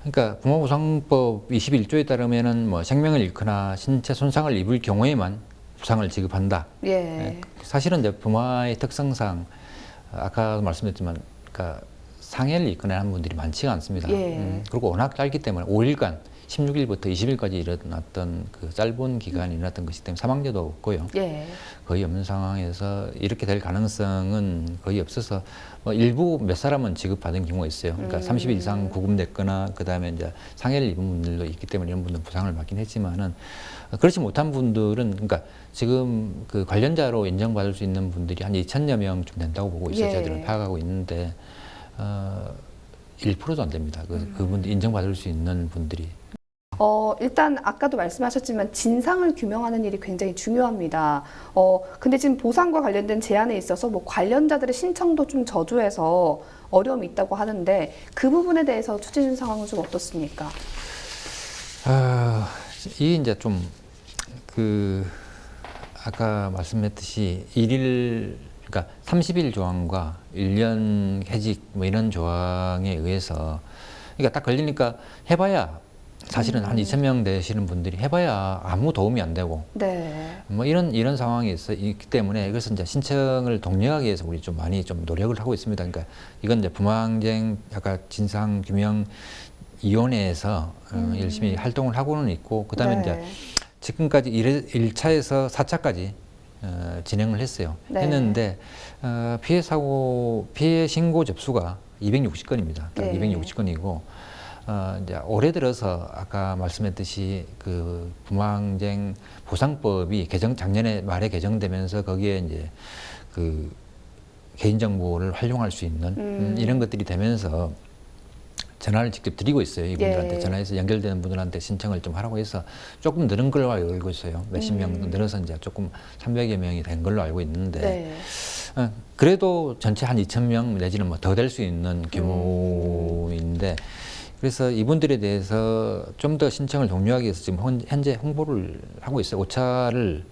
그러니까 부마보상법 21조에 따르면은 뭐 생명을 잃거나 신체 손상을 입을 경우에만 보상을 지급한다. 예. 사실은 이제 부마의 특성상 아까도 말씀드렸지만 그러니까 상해를 입거나 하는 분들이 많지가 않습니다. 예. 그리고 워낙 짧기 때문에 5일간 16일부터 20일까지 일어났던 그 짧은 기간에 일어났던 것이기 때문에 사망자도 없고요. 예. 거의 없는 상황에서 이렇게 될 가능성은 거의 없어서 뭐 일부 몇 사람은 지급받은 경우가 있어요. 그러니까 30일 이상 구금됐거나 그다음에 이제 상해를 입은 분들도 있기 때문에 이런 분들은 부상을 받긴 했지만은 그렇지 못한 분들은 그러니까 지금 그 관련자로 인정받을 수 있는 분들이 한 2,000여 명쯤 된다고 보고 있어요. 예. 저희들은 파악하고 있는데 1%도 안 됩니다. 그분들 인정받을 수 있는 분들이. 일단 아까도 말씀하셨지만 진상을 규명하는 일이 굉장히 중요합니다. 근데 지금 보상과 관련된 제안에 있어서 뭐 관련자들의 신청도 좀 저조해서 어려움이 있다고 하는데 그 부분에 대해서 추진 상황은 좀 어떻습니까? 이 이제 좀 그 아까 말씀했듯이 그러니까 30일 조항과 1년 해직 뭐 이런 조항에 의해서 그러니까 딱 걸리니까 해봐야 사실은 한 2,000명 되시는 분들이 해봐야 아무 도움이 안 되고 네. 뭐 이런 상황이 있기 때문에 이것은 이제 신청을 독려하기 위해서 우리 좀 많이 좀 노력을 하고 있습니다. 그러니까 이건 이제 부망쟁 아까 진상규명위원회에서 열심히 활동을 하고는 있고 그다음에 네. 이제 지금까지 1차에서 4차까지 진행을 했어요. 네. 했는데 피해 신고 접수가 260건입니다. 네. 260건이고 이제 올해 들어서 아까 말씀했듯이 그 부망쟁 보상법이 작년에 말에 개정되면서 거기에 이제 그 개인정보를 활용할 수 있는 이런 것들이 되면서 전화를 직접 드리고 있어요. 이분들한테 예. 전화해서 연결되는 분들한테 신청을 좀 하라고 해서 조금 늘은 걸로 알고 있어요. 몇십 명 늘어서 이제 조금 300여 명이 된 걸로 알고 있는데 네. 그래도 전체 한 2,000명 내지는 뭐 더 될 수 있는 규모인데 그래서 이분들에 대해서 좀 더 신청을 독려하기 위해서 지금 현재 홍보를 하고 있어요. 5차를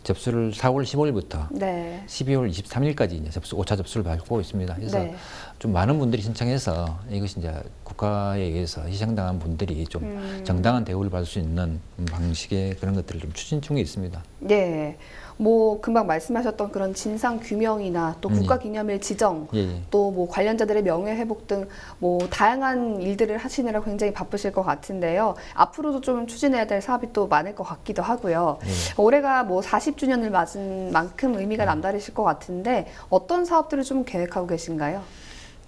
접수를 4월 15일부터 네. 12월 23일까지 이제 5차 접수를 받고 있습니다. 그래서 네. 좀 많은 분들이 신청해서 이것이 이제 국가에 의해서 희생당한 분들이 좀 정당한 대우를 받을 수 있는 방식의 그런 것들을 좀 추진 중에 있습니다. 네. 뭐 금방 말씀하셨던 그런 진상 규명이나 또 국가기념일 지정, 예. 또 뭐 관련자들의 명예 회복 등 뭐 다양한 일들을 하시느라 굉장히 바쁘실 것 같은데요. 앞으로도 좀 추진해야 될 사업이 또 많을 것 같기도 하고요. 올해가 뭐 40주년을 맞은 만큼 의미가 남다르실 것 같은데 어떤 사업들을 좀 계획하고 계신가요?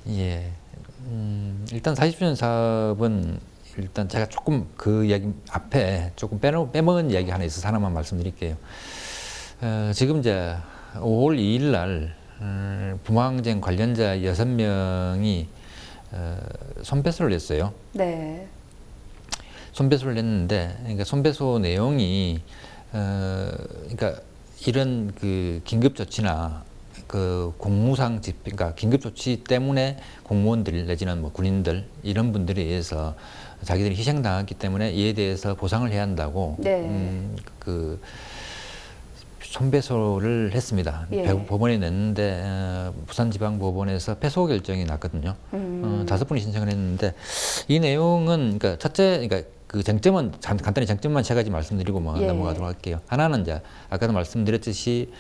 예. 일단 40주년 사업은 일단 제가 조금 그 이야기 앞에 조금 빼먹은 이야기 하나 있어서 하나만 말씀드릴게요. 지금 이제 5월 2일 날 부망쟁 관련자 6명이 손배소를 했어요. 네. 손배소를 했는데, 그러니까 손배소 내용이 그러니까 이런 그 긴급 조치나 그 공무상 집행, 그러니까 긴급 조치 때문에 공무원들 내지는 뭐 군인들 이런 분들에 의해서 자기들이 희생당했기 때문에 이에 대해서 보상을 해야 한다고 네. 그 손배소를 했습니다. 예. 법원에 냈는데 부산지방법원에서 패소 결정이 났거든요. 5분이 신청을 했는데 이 내용은 그러니까 첫째, 그러니까 그 쟁점은 간단히 쟁점만 세 가지 말씀드리고 뭐 넘어가도록 할게요. 하나는 이제 아까도 말씀드렸듯이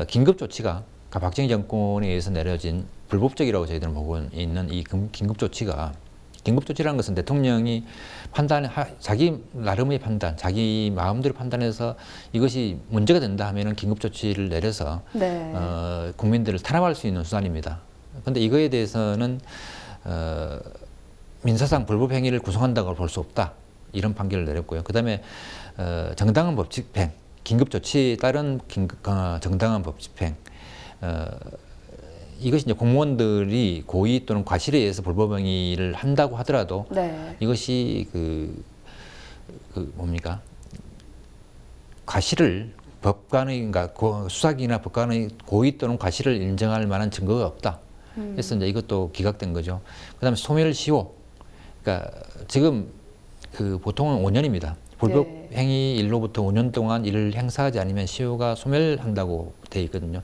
긴급 조치가 박정희 정권에 의해서 내려진 불법적이라고 저희들은 보고 있는 이 긴급 조치라는 것은 대통령이 자기 나름의 판단, 자기 마음대로 판단해서 이것이 문제가 된다 하면은 긴급 조치를 내려서 네. 국민들을 탄압할 수 있는 수단입니다. 그런데 이거에 대해서는 민사상 불법 행위를 구성한다고 볼 수 없다. 이런 판결을 내렸고요. 그다음에 정당한 법 집행, 긴급 조치에 따른 정당한 법 집행. 이것이 이제 공무원들이 고의 또는 과실에 의해서 불법 행위를 한다고 하더라도 네. 이것이 뭡니까? 과실을 법관의, 그러니까 수사기나 법관의 고의 또는 과실을 인정할 만한 증거가 없다. 그래서 이제 이것도 기각된 거죠. 그다음에 소멸시효. 그러니까 지금 보통은 5년입니다. 불법 행위 일로부터 5년 동안 이를 행사하지 않으면 시효가 소멸한다고 돼 있거든요.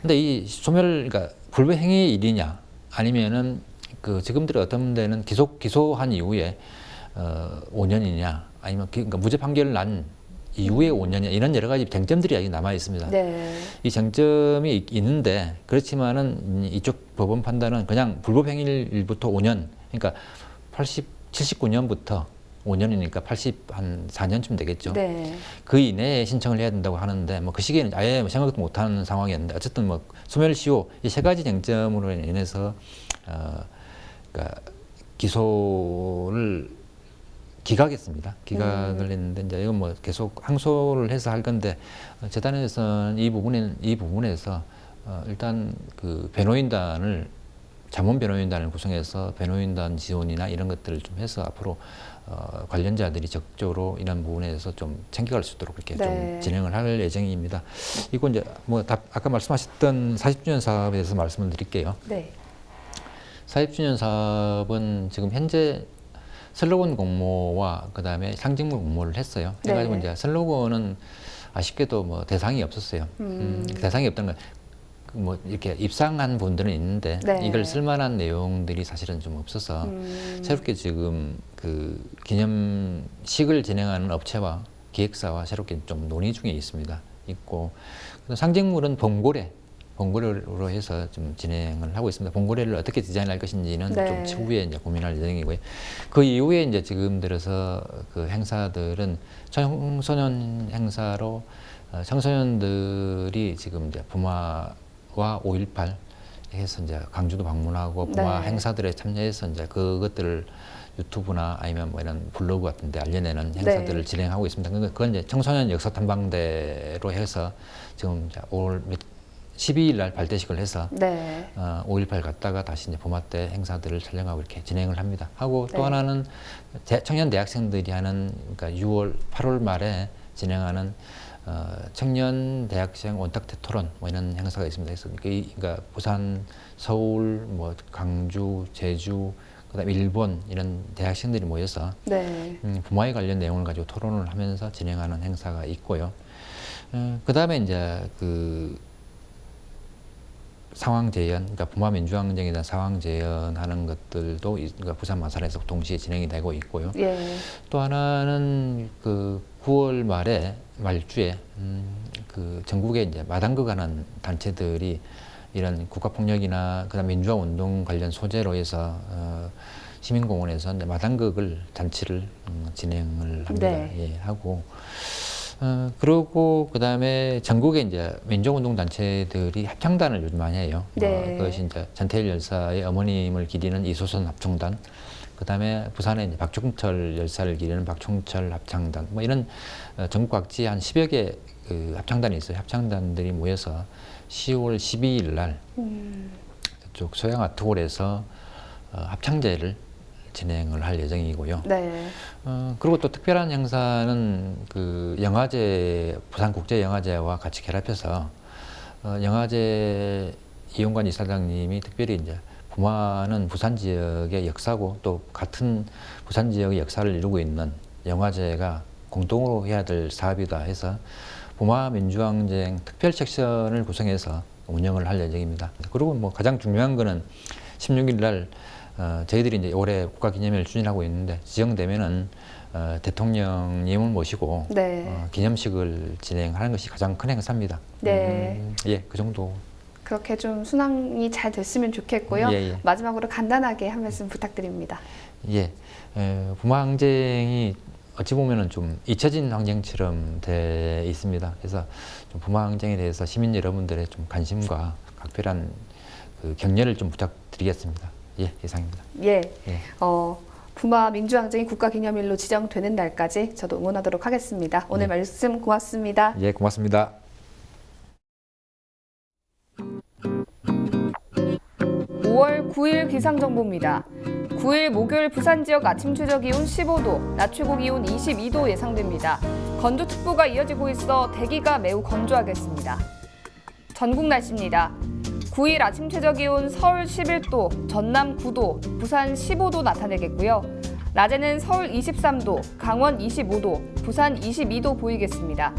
근데 이 그러니까 불법 행위의 일이냐 아니면은 지금들의 어떤 데는 기소한 이후에 5년이냐 아니면 그러니까 무죄 판결을 난 이후에 5년이냐 이런 여러 가지 쟁점들이 아직 남아 있습니다. 네. 이 쟁점이 있는데 그렇지만은 이쪽 법원 판단은 그냥 불법 행위일부터 5년, 그러니까 79년부터 5년이니까 84년쯤 되겠죠. 네. 그 이내에 신청을 해야 된다고 하는데 뭐 그 시기에는 아예 생각도 못하는 상황이었는데 어쨌든 뭐 소멸시효 이 세 가지 쟁점으로 인해서 그러니까 기소를 기각했습니다. 기각을 했는데 이제 이건 뭐 계속 항소를 해서 할 건데 재단에서는 이 부분에서 일단 그 변호인단을 자문 변호인단을 구성해서 변호인단 지원이나 이런 것들을 좀 해서 앞으로 관련자들이 적극적으로 이런 부분에서 좀 챙겨갈 수 있도록 이렇게 좀 진행을 할 예정입니다. 이거 이제 뭐 아까 말씀하셨던 40주년 사업에 대해서 말씀을 드릴게요. 네. 40주년 사업은 지금 현재 슬로건 공모와 그다음에 상징물 공모를 했어요. 해가지고 이제 슬로건은 아쉽게도 뭐 대상이 없었어요. 대상이 없다는 건 뭐 이렇게 입상한 분들은 있는데 이걸 쓸만한 내용들이 사실은 좀 없어서 새롭게 지금 그 기념식을 진행하는 업체와 기획사와 새롭게 좀 논의 중에 있고 상징물은 봉고래로 해서 좀 진행을 하고 있습니다. 봉고래를 어떻게 디자인할 것인지는 좀 추후에 이제 고민할 예정이고요. 그 이후에 이제 지금 들어서 그 행사들은 청소년 행사로 청소년들이 지금 이제 부마와 5.18 해서 이제 강주도 방문하고 부마 행사들에 참여해서 이제 그것들을 유튜브나 아니면 뭐 이런 블로그 같은 데 알려내는 행사들을 진행하고 있습니다. 그건 이제 청소년 역사 탐방대로 해서 지금 올 12일 날 발대식을 해서 5.18 갔다가 다시 이제 봄화 때 행사들을 촬영하고 이렇게 진행을 합니다. 하고 또 하나는 청년 대학생들이 하는 그러니까 8월 말에 진행하는 청년 대학생 원탁대 토론 뭐 이런 행사가 있습니다. 그러니까 부산, 서울, 뭐 강주, 제주, 그다음에 일본 이런 대학생들이 모여서 부마에 관련 내용을 가지고 토론을 하면서 진행하는 행사가 있고요. 그다음에 이제 그 상황 재현, 그러니까 부마 민주항쟁에 대한 상황 재현하는 것들도 그러니까 부산 마산에서 동시에 진행이 되고 있고요. 또 하나는 그 9월 말주에 그 전국에 이제 마당극 하는 단체들이 이런 국가폭력이나 그다음 민주화 운동 관련 소재로 해서 시민공원에서 이제 마당극을 잔치를 진행을 합니다. 하고. 그리고 그다음에 전국에 이제 민족운동 단체들이 합창단을 요즘 많이 해요. 그것이 이제 전태일 열사의 어머님을 기리는 이소선 합창단, 그다음에 부산에 이제 박종철 열사를 기리는 박종철 합창단, 뭐 이런 전국 각지 한 10여 개 그 합창단이 있어요. 합창단들이 모여서 10월 12일 날 저쪽 소양 아트홀에서 합창제를 진행을 할 예정이고요. 그리고 또 특별한 행사는 그 영화제, 부산국제영화제와 같이 결합해서 영화제 이용관 이사장님이 특별히 이제 부마는 부산 지역의 역사고 또 같은 부산 지역의 역사를 이루고 있는 영화제가 공동으로 해야 될 사업이다 해서 부마 민주항쟁 특별 섹션을 구성해서 운영을 할 예정입니다. 그리고 뭐 가장 중요한 거는 16일 날 저희들이 이제 올해 국가기념일을 추진하고 있는데 지정되면은 대통령님을 모시고 기념식을 진행하는 것이 가장 큰 행사입니다. 그 정도. 그렇게 좀 순항이 잘 됐으면 좋겠고요. 마지막으로 간단하게 한 말씀 부탁드립니다. 부마항쟁이 어찌 보면은 좀 잊혀진 항쟁처럼 돼 있습니다. 그래서 좀 부마항쟁에 대해서 시민 여러분들의 좀 관심과 각별한 그 격려를 좀 부탁드리겠습니다. 이상입니다. 부마 민주항쟁이 국가기념일로 지정되는 날까지 저도 응원하도록 하겠습니다. 오늘 말씀 고맙습니다. 고맙습니다. 5월 9일 기상정보입니다. 9일 목요일 부산 지역 아침 최저 기온 15도, 낮 최고 기온 22도 예상됩니다. 건조특보가 이어지고 있어 대기가 매우 건조하겠습니다. 전국 날씨입니다. 9일 아침 최저 기온 서울 11도, 전남 9도, 부산 15도 나타내겠고요. 낮에는 서울 23도, 강원 25도, 부산 22도 보이겠습니다.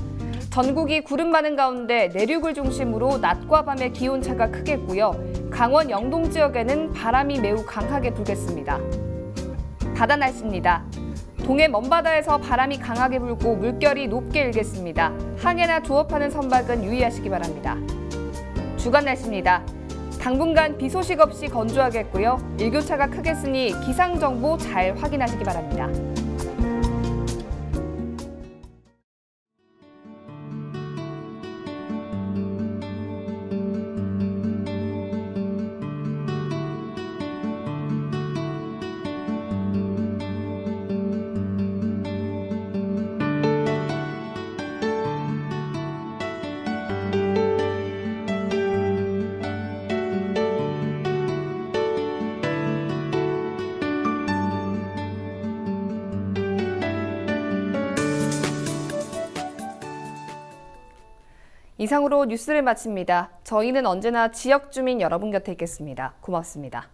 전국이 구름 많은 가운데 내륙을 중심으로 낮과 밤의 기온차가 크겠고요. 강원 영동 지역에는 바람이 매우 강하게 불겠습니다. 바다 날씨입니다. 동해 먼바다에서 바람이 강하게 불고 물결이 높게 일겠습니다. 항해나 조업하는 선박은 유의하시기 바랍니다. 주간 날씨입니다. 당분간 비 소식 없이 건조하겠고요. 일교차가 크겠으니 기상정보 잘 확인하시기 바랍니다. 이상으로 뉴스를 마칩니다. 저희는 언제나 지역 주민 여러분 곁에 있겠습니다. 고맙습니다.